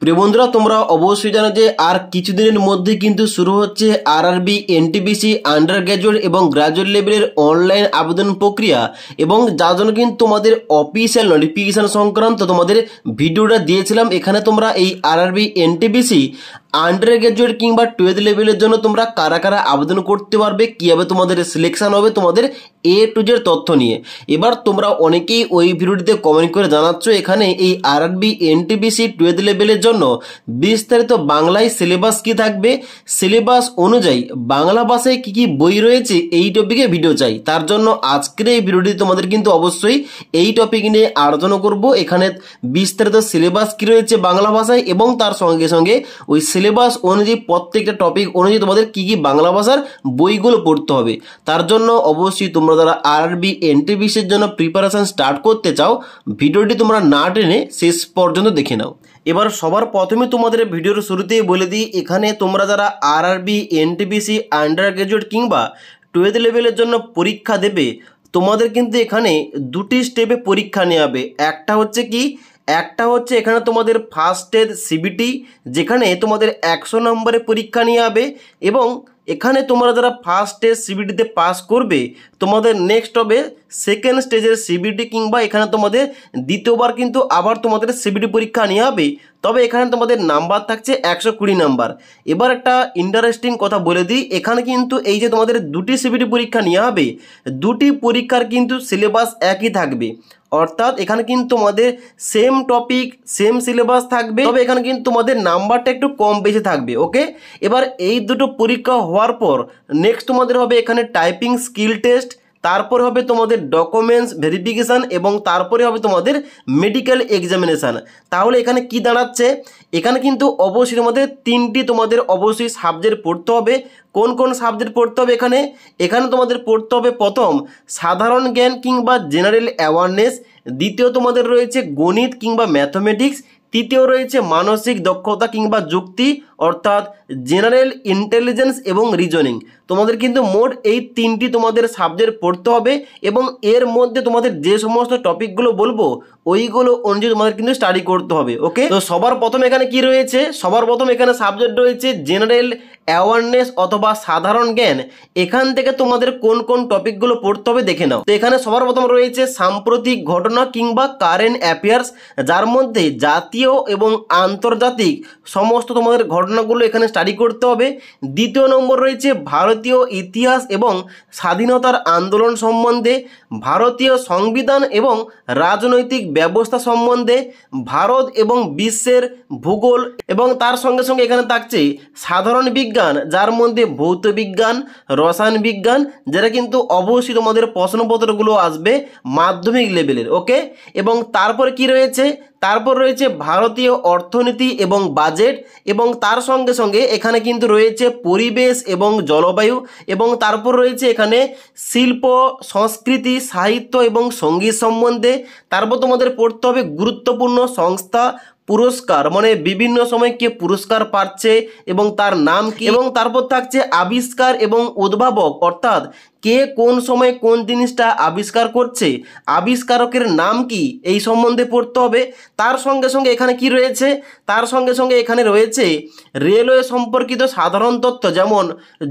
প্রিয় বন্ধুরা, তোমরা অবশ্যই জানো যে আর কিছুদিনের মধ্যে কিন্তু শুরু হচ্ছে আরআরবি, এনটিপিসি, আন্ডার গ্র্যাজুয়েট এবং গ্র্যাজুয়েট লেভেলের অনলাইন আবেদন প্রক্রিয়া, এবং যার জন্য কিন্তু তোমাদের অফিসিয়াল নোটিফিকেশন সংক্রান্ত তোমাদের ভিডিওটা দিয়েছিলাম। এখানে তোমরা এই আরআরবি, এনটিপিসি, আন্ডার গ্র্যাজুয়েট কিংবা 12th লেভেলের জন্য তোমরা কারা কারা আবেদন করতে পারবে, কীভাবে তোমাদের সিলেকশন হবে, তোমাদের A to Z তথ্য নিয়ে। এবার তোমরা অনেকেই ওই ভিডিওটিতে কমেন্ট করে জানাচ্ছ এখানে এই আরআরবি, এনটিপিসি 12th লেভেলের জন্য বিস্তারিত বাংলায় সিলেবাস কি থাকবে, সিলেবাস অনুযায়ী বাংলা ভাষায় কি কি বই রয়েছে, এই টপিকে ভিডিও চাই। তার জন্য আজকের এই ভিডিওটি তোমাদের কিন্তু অবশ্যই এই টপিক নিয়ে আলোচনা করব। এখানে বিস্তারিত সিলেবাস কি রয়েছে বাংলা ভাষায়, এবং তার সঙ্গে সঙ্গে ওই সিলেবাস অনুযায়ী প্রত্যেকটা টপিক অনুযায়ী তোমাদের কি কি বাংলা ভাষার বইগুলো পড়তে হবে। তার জন্য অবশ্যই তোমরা যারা আরআরবি, এনটিপিসির জন্য প্রিপারেশন স্টার্ট করতে চাও, ভিডিওটি তোমরা না টেনে শেষ পর্যন্ত দেখে নাও। এবার সবার প্রথমে তোমাদের ভিডিওর শুরুতেই বলে দিই, এখানে তোমরা যারা আরআরবি, এনটিপিসি, আন্ডার গ্র্যাজুয়েট কিংবা 12th লেভেলের জন্য পরীক্ষা দেবে, তোমাদের কিন্তু এখানে দুটি স্টেপে পরীক্ষা নেওয়া হবে। একটা হচ্ছে এখানে তোমাদের ফার্স্টের সিবিটি, যেখানে তোমাদের 100 নম্বরে পরীক্ষা নেওয়া হবে, এবং এখানে তোমরা যারা ফার্স্ট স্টেজ সিবিটিতে পাস করবে, তোমাদের নেক্সট হবে সেকেন্ড স্টেজের সিবিটি, কিংবা এখানে তোমাদের দ্বিতীয়বার কিন্তু আবার তোমাদের সিবিটি পরীক্ষা নেওয়া হবে। তবে এখানে তোমাদের নাম্বার থাকছে 120 নাম্বার। এবার একটা ইন্টারেস্টিং কথা বলে দিই, এখানে কিন্তু এই যে তোমাদের দুটি সিবিটি পরীক্ষা নেওয়া হবে, দুটি পরীক্ষার কিন্তু সিলেবাস একই থাকবে। অর্থাৎ এখানে কিন্তু তোমাদের সেম টপিক, সেম সিলেবাস থাকবে, তবে এখানে কিন্তু তোমাদের নাম্বারটা একটু কম বেশি থাকবে। ওকে, এবার এই দুটো পরীক্ষা হওয়ার পর নেক্সট তোমাদের হবে এখানে টাইপিং স্কিল টেস্ট, তারপর হবে তোমাদের ডকুমেন্টস ভেরিফিকেশান, এবং তারপরে হবে তোমাদের মেডিকেল এক্সামিনেশান। তাহলে এখানে কি দাঁড়াচ্ছে, এখানে কিন্তু অবশ্যই তোমাদের তিনটি তোমাদের অবশ্যই সাবজেক্ট পড়তে হবে। কোন কোন সাবজেক্ট পড়তে হবে এখানে তোমাদের পড়তে হবে প্রথম সাধারণ জ্ঞান কিংবা জেনারেল অ্যাওয়ারনেস, দ্বিতীয় তোমাদের রয়েছে গণিত কিংবা ম্যাথমেটিক্স, তৃতীয় রয়েছে মানসিক দক্ষতা কিংবা যুক্তি অর্থাৎ জেনারেল ইন্টেলিজেন্স এবং রিজনিং। তোমাদের কিন্তু মোট এই তিনটি তোমাদের সাবজেক্ট পড়তে হবে, এবং এর মধ্যে তোমাদের যে সমস্ত টপিকগুলো বলবো ওইগুলো অনুযায়ী তোমাদের কিন্তু স্টাডি করতে হবে। ওকে, তো সবার প্রথম এখানে কি রয়েছে, সবার প্রথম এখানে সাবজেক্ট রয়েছে জেনারেল অ্যাওয়ারনেস অথবা সাধারণ জ্ঞান। এখান থেকে তোমাদের কোন কোন টপিকগুলো পড়তে হবে দেখে নাও। তো এখানে সবার প্রথম রয়েছে সাম্প্রতিক ঘটনা কিংবা কারেন্ট অ্যাফেয়ার্স, যার মধ্যে জাতীয় এবং আন্তর্জাতিক সমস্ত তোমাদের ঘটনাগুলো এখানে স্টাডি করতে হবে। দ্বিতীয় নম্বর রয়েছে ভারতীয় ইতিহাস এবং স্বাধীনতার আন্দোলন সম্বন্ধে, ভারতীয় সংবিধান এবং রাজনৈতিক ব্যবস্থা সম্বন্ধে, ভারত এবং বিশ্বের ভূগোল, এবং তার সঙ্গে সঙ্গে এখানে থাকছে সাধারণ বিজ্ঞান, যার মধ্যে ভৌত বিজ্ঞান, রসায়ন বিজ্ঞান, যেটা কিন্তু অবশ্যই তোমাদের প্রশ্নপত্রগুলো আসবে মাধ্যমিক লেভেলের। ওকে, এবং তারপরে কি রয়েছে, তারপর রয়েছে ভারতীয় অর্থনীতি এবং বাজেট, এবং তার সঙ্গে সঙ্গে এখানে কিন্তু রয়েছে পরিবেশ এবং জলবায়ু, এবং তারপর রয়েছে এখানে শিল্প, সংস্কৃতি, সাহিত্য এবং সঙ্গীত সম্বন্ধে। তারপর তোমাদের পড়তে হবে গুরুত্বপূর্ণ সংস্থা, পুরস্কার, মানে বিভিন্ন সময় কে পুরস্কার পাচ্ছে এবং তার নাম কি, এবং তারপর থাকছে আবিষ্কার এবং উদ্ভাবক, অর্থাৎ কে কোন সময় কোন জিনিসটা আবিষ্কার করছে, আবিষ্কারকের নাম কি, এই সম্বন্ধে পড়তে হবে। তার সঙ্গে সঙ্গে এখানে কি রয়েছে, তার সঙ্গে সঙ্গে এখানে রয়েছে রেলওয়ে সম্পর্কিত সাধারণ তথ্য, যেমন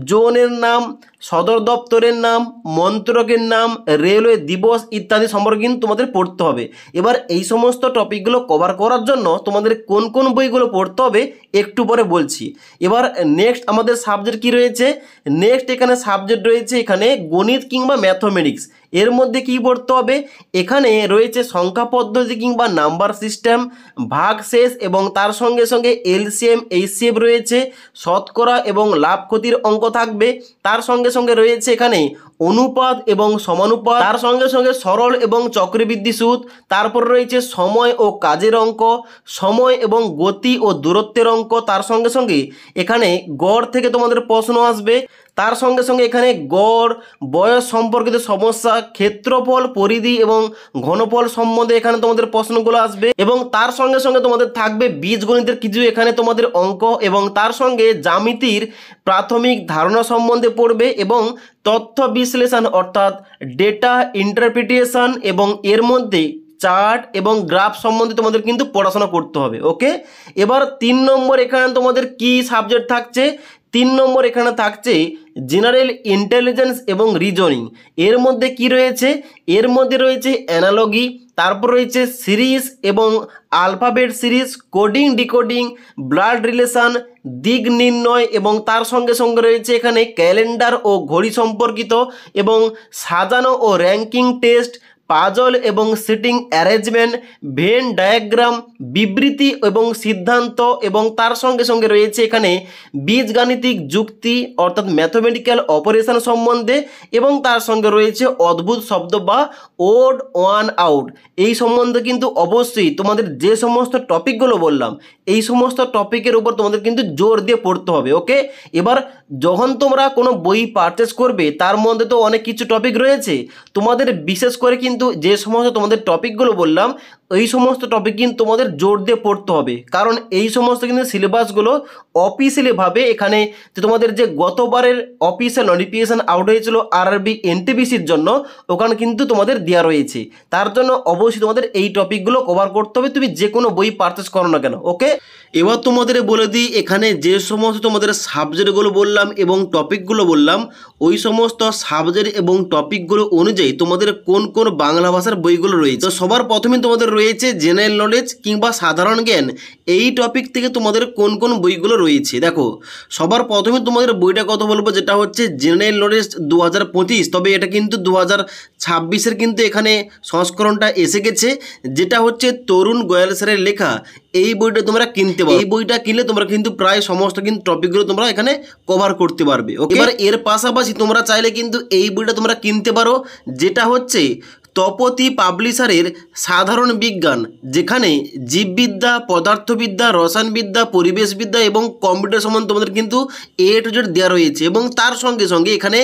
জোনের নাম, সদর দপ্তরের নাম, মন্ত্রকের নাম, রেলওয়ে দিবস ইত্যাদি সম্পর্কে কিন্তু তোমাদের পড়তে হবে। এবার এই সমস্ত টপিকগুলো কভার করার জন্য তোমাদের কোন কোন বইগুলো পড়তে হবে একটু পরে বলছি। এবার নেক্সট আমাদের সাবজেক্ট কি রয়েছে, নেক্সট এখানে সাবজেক্ট রয়েছে এখানে গণিত কিংবা ম্যাথমেটিক্স। এর মধ্যে কি পড়তে হবে, এখানে রয়েছে সংখ্যা পদ্ধতি কিংবা নাম্বার সিস্টেম, ভাগশেষ, এবং তার সঙ্গে সঙ্গে এলসিএম, এইচসিএফ রয়েছে, শতকরা এবং লাভ ক্ষতির অঙ্ক থাকবে। তার সঙ্গে সঙ্গে রয়েছে এখানে অনুপাত এবং সমানুপাত, তার সঙ্গে সঙ্গে সরল এবং চক্রবৃদ্ধি সুদ। তারপর রয়েছে সময় ও কাজের অঙ্ক, সময় এবং গতি ও দূরত্বের অঙ্ক। তার সঙ্গে সঙ্গে এখানে গড় থেকে তোমাদের প্রশ্ন আসবে। তার সঙ্গে সঙ্গে এখানে গড়, বয়স সম্পর্কিত সমস্যা, ক্ষেত্রফল, পরিধি এবং ঘনফল সম্বন্ধে এখানে তোমাদের প্রশ্নগুলো আসবে, এবং তার সঙ্গে সঙ্গে তোমাদের থাকবে বীজগণিতের কিছু এখানে তোমাদের অঙ্ক, এবং তার সঙ্গে জ্যামিতির প্রাথমিক ধারণা সম্বন্ধে পড়বে, এবং তথ্য বিশ্লেষণ অর্থাৎ ডেটা ইন্টারপ্রিটেশন, এবং এর মধ্যে চার্ট এবং গ্রাফ সম্বন্ধে তোমাদের কিন্তু পড়াশোনা করতে হবে। ওকে, এবার 3 নম্বর এখানে তোমাদের কি সাবজেক্ট থাকছে? 3 নম্বর এখানে থাকছে জেনারেল ইন্টেলিজেন্স এবং রিজনিং। এর মধ্যে কি রয়েছে? এর মধ্যে রয়েছে অ্যানালজি, তারপর রয়েছে সিরিজ এবং alphabet series, coding decoding, blood relation, দিক নির্ণয় এবং তার সঙ্গে সঙ্গে রয়েছে এখানে ক্যালেন্ডার ও ঘড়ি সম্পর্কিত এবং সাজানো ও র্যাঙ্কিং টেস্ট, পাজল এবং সিটিং অ্যারেঞ্জমেন্ট, ভেন ডায়াগ্রাম, বিবৃতি এবং সিদ্ধান্ত এবং তার সঙ্গে সঙ্গে রয়েছে এখানে বীজগাণিতিক যুক্তি অর্থাৎ ম্যাথমেটিক্যাল অপারেশন সম্বন্ধে এবং তার সঙ্গে রয়েছে অদ্ভুত শব্দ বা ওড ওয়ান আউট। এই সম্বন্ধে কিন্তু অবশ্যই তোমাদের যে সমস্ত টপিকগুলো বললাম এই সমস্ত টপিকের উপর তোমাদের কিন্তু জোর দিয়ে পড়তে হবে। ওকে, এবার যখন তোমরা কোনো বই পারচেস করবে তার মধ্যে তো অনেক কিছু টপিক রয়েছে, তোমাদের বিশেষ করে কিন্তু যে সমস্ত তোমাদের টপিকগুলো বললাম এই সমস্ত টপিক কিন্তু তোমাদের জোর দিয়ে পড়তে হবে, কারণ এই সমস্ত কিন্তু সিলেবাসগুলো অফিসিয়ালিভাবে এখানে যে তোমাদের যে গতবারের অফিসিয়াল নোটিফিকেশান আউট হয়েছিল আরআরবি এনটিপিসির জন্য ওখানে কিন্তু তোমাদের দেওয়া রয়েছে। তার জন্য অবশ্যই তোমাদের এই টপিকগুলো কভার করতে হবে, তুমি যে কোনো বই পারচেস করো না কেন। ওকে, এবার তোমাদের বলে দিই এখানে যে সমস্ত তোমাদের সাবজেক্টগুলো বললাম এবং টপিকগুলো বললাম ওই সমস্ত সাবজেক্ট এবং টপিকগুলো অনুযায়ী তোমাদের কোন কোন বাংলা ভাষার বইগুলো রয়েছে। তো সবার প্রথমে তোমাদের রয়েছে জেনারেল নলেজ কিংবা সাধারণ জ্ঞান, এই টপিক থেকে তোমাদের কোন কোন বইগুলো রয়েছে। দেখো সবার প্রথমে তোমাদের বইটা কথা বলবো যেটা হচ্ছে জেনারেল নলেজ 2025, তবে এটা কিন্তু 2026-এর কিন্তু এখানে সংস্করণটা এসে গেছে, যেটা হচ্ছে তরুণ গোয়াল স্যারের লেখা। এই বইটা তোমরা কিনতে পারো, এই বইটা কিনলে তোমরা কিন্তু প্রায় সমস্ত কিন্তু টপিকগুলো তোমরা এখানে কভার করতে পারবে। ওকে, এবার এর পাশাপাশি তোমরা চাইলে কিন্তু এই বইটা তোমরা কিনতে পারো যেটা হচ্ছে তপতি পাবলিশারের সাধারণ বিজ্ঞান, যেখানে জীববিদ্যা, পদার্থবিদ্যা, রসায়নবিদ্যা, পরিবেশবিদ্যা এবং কম্পিউটার সম্বন্ধে তোমাদের কিন্তু A to Z দেওয়া রয়েছে এবং তার সঙ্গে সঙ্গে এখানে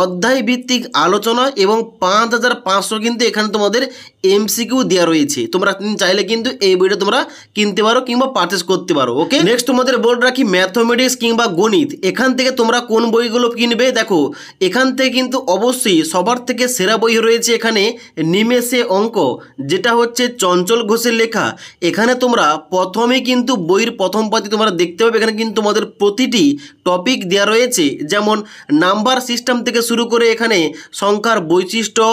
অধ্যায় ভিত্তিক আলোচনা এবং 5500 কিন্তু এখানে তোমাদের MCQ দেওয়া রয়েছে। তোমরা চাইলে কিন্তু এই বইটা তোমরা কিনতে পারো কিংবা পারচেস করতে পারো। ওকে, নেক্সট তোমাদের বলে রাখি ম্যাথমেটিক্স কিংবা গণিত, এখান থেকে তোমরা কোন বইগুলো কিনবে। দেখো এখান থেকে কিন্তু অবশ্যই সবার থেকে সেরা বই রয়েছে এখানে নিমেষে অঙ্ক, যেটা হচ্ছে চঞ্চল ঘোষের লেখা। এখানে তোমরা প্রথমে কিন্তু বইয়ের প্রথম পাতি তোমরা দেখতে পাবে, এখানে কিন্তু তোমাদের প্রতিটি টপিক দেওয়া রয়েছে, যেমন নাম্বার সিস্টেম থেকে শুরু করে এখানে সংখ্যার বৈশিষ্ট্য,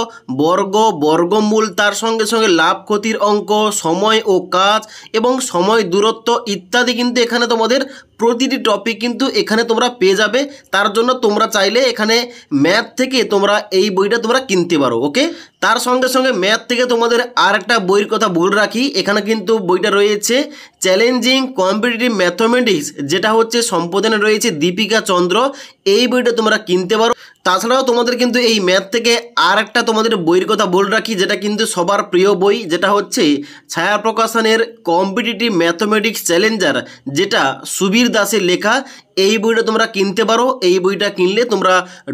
বর্গ, বর্গমূল, তার সঙ্গে সঙ্গে লাভ ক্ষতির অঙ্ক, সময় ও কাজ এবং সময় দূরত্ব ইত্যাদি কিন্তু এখানে তোমাদের প্রতিটি টপিক কিন্তু এখানে তোমরা পেয়ে যাবে। তার জন্য তোমরা চাইলে এখানে ম্যাথ থেকে তোমরা এই বইটা তোমরা কিনতে পারো। ওকে, তার সঙ্গে সঙ্গে ম্যাথ থেকে তোমাদের আর একটা বইয়ের কথা বলে রাখি, এখানে কিন্তু বইটা রয়েছে চ্যালেঞ্জিং কম্পিটিটিভ ম্যাথমেটিক্স, যেটা হচ্ছে সম্পাদনে রয়েছে দীপিকা চন্দ্র। এই বইটা তোমরা কিনতে পারো। তাছাড়াও তোমাদের কিন্তু এই ম্যাথ থেকে আর একটা তোমাদের বইয়ের কথা বলে রাখি, যেটা কিন্তু সবার প্রিয় বই, যেটা হচ্ছে ছায়া প্রকাশনের কম্পিটিটিভ ম্যাথমেটিক্স চ্যালেঞ্জার, যেটা সুবীর দাসের লেখা। এই বইটা তোমরা কিনতে পারো। এই বইটা কিনলে তোমরা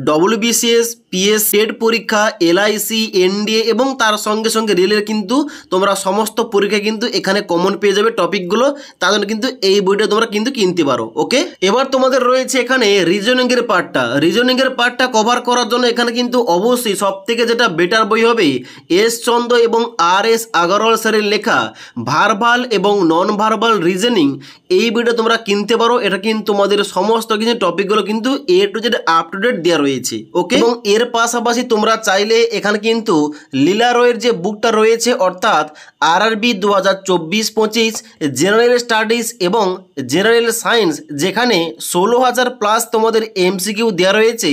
WBCS, PS, টেট পরীক্ষা, LIC, NDA এবং তার সঙ্গে সঙ্গে রেলের কিন্তু তোমরা সমস্ত পরীক্ষা কিন্তু এখানে কমন পেয়ে যাবে টপিকগুলো। তার জন্য কিন্তু এই বইটা তোমরা কিন্তু কিনতে পারো। ওকে, এবার তোমাদের রয়েছে এখানে রিজনিংয়ের পার্টটা। রিজনিংয়ের পার্টটা কভার করার জন্য এখানে কিন্তু অবশ্যই সব থেকে যেটা বেটার বই হবে S চন্দ্র এবং RS আগরওয়াল স্যারের লেখা ভার্বাল এবং নন ভার্বাল রিজনিং। এই বইটা তোমরা কিনতে পারো। এটা কিন্তু তোমাদের সমস্ত কিছু টপিকগুলো কিন্তু A to Z up to date দেওয়া রয়েছে। ওকে, এবং এর পাশাপাশি তোমরা চাইলে এখানে কিন্তু লীলা রয়ের যে বুকটা রয়েছে অর্থাৎ RRB 2024-25 জেনারেল স্টাডিজ এবং জেনারেল সায়েন্স, যেখানে 16,000 প্লাস তোমাদের MCQ দেওয়া রয়েছে,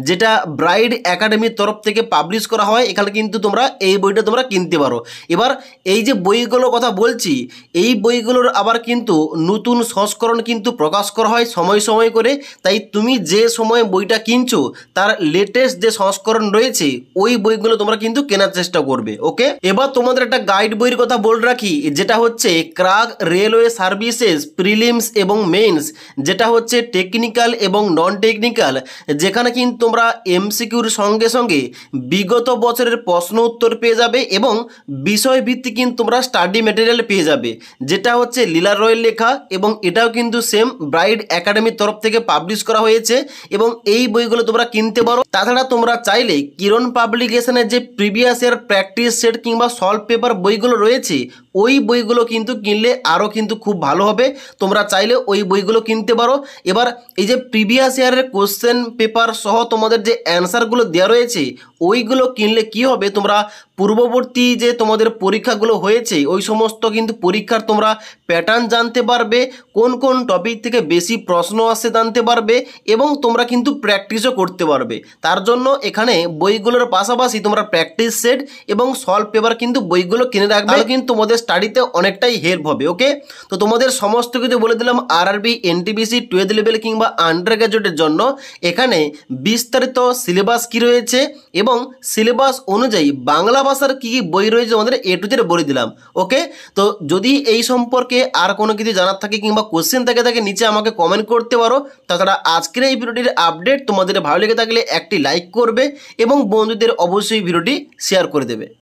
যেটা ব্রাইড একাডেমির তরফ থেকে পাবলিশ করা হয়। এখানে কিন্তু তোমরা এই বইটা তোমরা কিনতে পারো। এবার এই যে বইগুলোর কথা বলছি, এই বইগুলোর আবার কিন্তু নতুন সংস্করণ কিন্তু প্রকাশ করা হয় সময় সময় করে। তাই তুমি যে সময় বইটা কিনছো তার লেটেস্ট যে সংস্করণ রয়েছে ওই বইগুলো তোমরা কিন্তু কেনার চেষ্টা করবে। ওকে, এবার তোমাদের একটা গাইড বইয়ের কথা বলে রাখি, যেটা হচ্ছে ক্রাক রেলওয়ে সার্ভিসেস প্রিলিমস এবং মেইনস, যেটা হচ্ছে টেকনিক্যাল এবং নন টেকনিক্যাল, যেখানে কিন্তু তোমরা MCQর সঙ্গে সঙ্গে বিগত বছরের প্রশ্ন উত্তর পেয়ে যাবে এবং বিষয়ভিত্তিক কিন্তু তোমরা স্টাডি মেটেরিয়াল পেয়ে যাবে, যেটা হচ্ছে লীলা রয়ের লেখা এবং এটাও কিন্তু সেম এম ব্রাইড একাডেমির তরফ থেকে পাবলিশ করা হয়েছে এবং এই বইগুলো তোমরা কিনতে পারো। তাছাড়া তোমরা চাইলে কিরণ পাবলিকেশনের যে প্রিভিয়াস ইয়ার প্র্যাকটিস সেট কিংবা সলভ পেপার বইগুলো রয়েছে ওই বইগুলো কিন্তু কিনলে আরও কিন্তু খুব ভালো হবে, তোমরা চাইলে ওই বইগুলো কিনতে পারো। এবার এই যে প্রিভিয়াস ইয়ারের কোশ্চেন পেপার সহ তোমাদের যে অ্যান্সারগুলো দেওয়া রয়েছে ওইগুলো কিনলে কি হবে, তোমরা পূর্ববর্তী যে তোমাদের পরীক্ষাগুলো হয়েছে ওই সমস্ত কিন্তু পরীক্ষার তোমরা প্যাটার্ন জানতে পারবে, কোন কোন টপিক থেকে বেশি প্রশ্ন আসে জানতে পারবে এবং তোমরা কিন্তু প্র্যাকটিসও করতে পারবে। তার জন্য এখানে বইগুলোর পাশাপাশি তোমরা প্র্যাকটিস সেট এবং সলভ পেপার কিন্তু বইগুলো কিনে রাখবে, তাহলে কিন্তু তোমাদের স্টাডিতে অনেকটাই হেল্প হবে। ওকে, তো তোমাদের সমস্ত কিছু বলে দিলাম আরআরবি, এনটিপিসি, 12th লেভেল কিংবা আন্ডার গ্র্যাজুয়েটের জন্য। এখানে বিস্তারিত সিলেবাস কি রয়েছে এবং সিলেবাস অনুযায়ী বাংলা ভাষার কী কী বই রয়েছে তোমাদের এ টু জেড বলে দিলাম। ওকে, তো যদি এই সম্পর্কে আর কোনো কিছু জানার থাকে কিংবা কোশ্চেন থাকে নিচে আমাকে কমেন্ট করতে পারো। তাছাড়া আজকের এই ভিডিওটির আপডেট তোমাদের ভালো লেগে থাকলে একটি লাইক করবে এবং বন্ধুদের অবশ্যই ভিডিওটি শেয়ার করে দেবে।